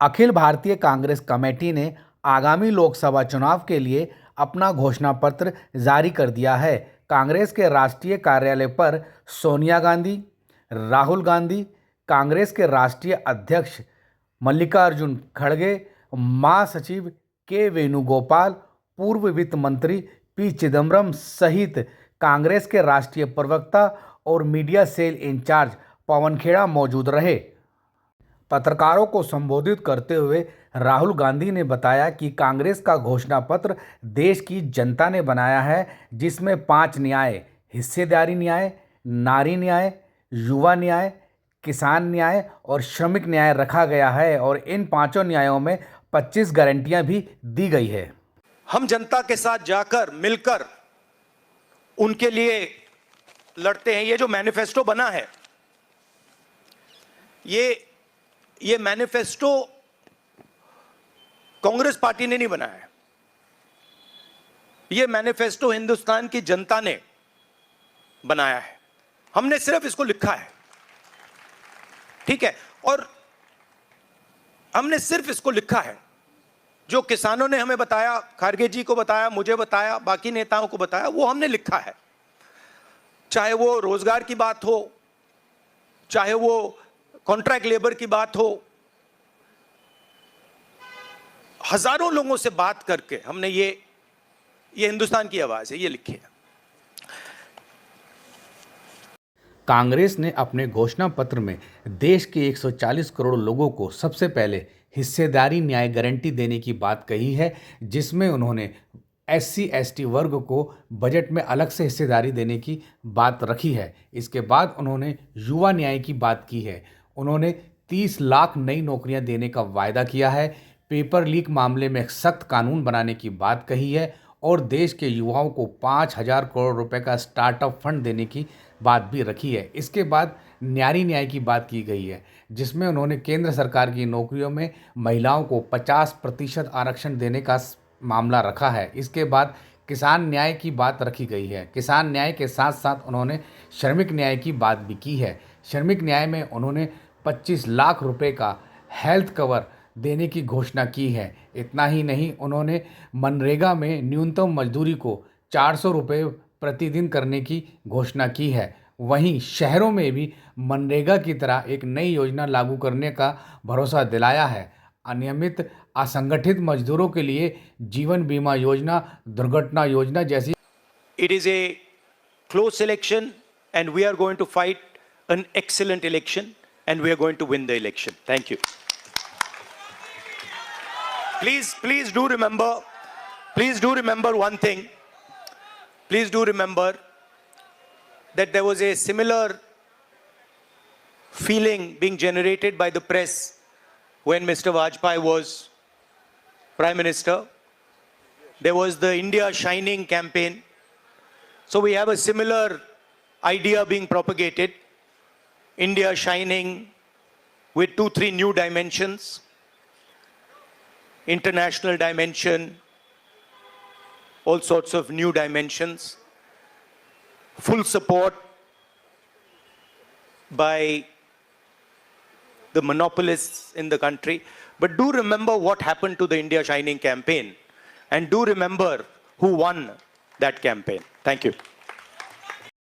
Akhil Bharatiya Congress committee ने आगामी लोकसभा चुनाव के लिए अपना घोषणा पत्र जारी कर दिया है। कांग्रेस के राष्ट्रीय कार्यालय पर सोनिया गांधी, राहुल गांधी, कांग्रेस के राष्ट्रीय अध्यक्ष मल्लिकार्जुन खड़गे, महासचिव के वेणुगोपाल, पूर्व वित्त मंत्री पी चिदम्बरम सहित कांग्रेस के राष्ट्रीय प्रवक्ता और media cell in charge Pawan Khera मौजूद रहे। पत्रकारों को संबोधित करते हुए राहुल गांधी ने बताया कि कांग्रेस का घोषणा पत्र देश की जनता ने बनाया है, जिसमें 5 न्याय, हिस्सेदारी न्याय, नारी न्याय, युवा न्याय, किसान न्याय और श्रमिक न्याय रखा गया है और इन 5 न्यायों में 25 गारंटियां भी दी गई है। हम जनता के साथ जाकर मिलकर उनके लिए लड़ते हैं। ये जो मैनिफेस्टो बना है, ये मैनिफेस्टो कांग्रेस पार्टी ने नहीं बनाया है। ये मैनिफेस्टो हिंदुस्तान की जनता ने बनाया है। हमने सिर्फ इसको लिखा है, ठीक है, और हमने सिर्फ इसको लिखा है। जो किसानों ने हमें बताया, खारगे जी को बताया, मुझे बताया, बाकी नेताओं को बताया, वो हमने लिखा है। चाहे वो रोजगार की बात हो, चाहे वो कॉन्ट्रैक्ट लेबर की बात हो, हजारों लोगों से बात करके हमने ये हिंदुस्तान की आवाज है, ये लिखी है। कांग्रेस ने अपने घोषणा पत्र में देश के 140 करोड़ लोगों को सबसे पहले हिस्सेदारी न्याय गारंटी देने की बात कही है, जिसमें उन्होंने SC/ST वर्ग को बजट में अलग से हिस्सेदारी देने की बात रखी है। इसके बाद उन्होंने युवा न्याय की बात की है। उन्होंने 30 लाख नई नौकरियां देने का वायदा किया है। पेपर लीक मामले में सख्त कानून बनाने की बात कही है और देश के युवाओं को 5,000 करोड़ रुपए का स्टार्टअप फंड देने की बात भी रखी है। इसके बाद नारी न्याय की बात की गई है, जिसमें उन्होंने केंद्र सरकार की नौकरियों में महिलाओं को 50% आरक्षण देने का मामला रखा है। इसके बाद किसान न्याय की बात रखी गई है। किसान न्याय के साथ साथ उन्होंने श्रमिक न्याय की बात भी की है। श्रमिक न्याय में उन्होंने 25 लाख रुपए का हेल्थ कवर देने की घोषणा की है। इतना ही नहीं, उन्होंने मनरेगा में न्यूनतम मजदूरी को 400 रुपये प्रतिदिन करने की घोषणा की है। वहीं शहरों में भी मनरेगा की तरह एक नई योजना लागू करने का भरोसा दिलाया है। अनियमित असंगठित मजदूरों के लिए जीवन बीमा योजना, दुर्घटना योजना जैसी। It is a close election and we are going to fight an excellent election and we are going to win the election. Thank you. Please do remember one thing. Please do remember that there was a similar feeling being generated by the press when Mr. Vajpayee was Prime Minister. There was the India Shining campaign. So we have a similar idea being propagated. India Shining with 2-3 new dimensions. International dimension, all sorts of new dimensions. Full support by the monopolists in the country. But do remember what happened to the India Shining campaign and do remember who won that campaign. Thank you.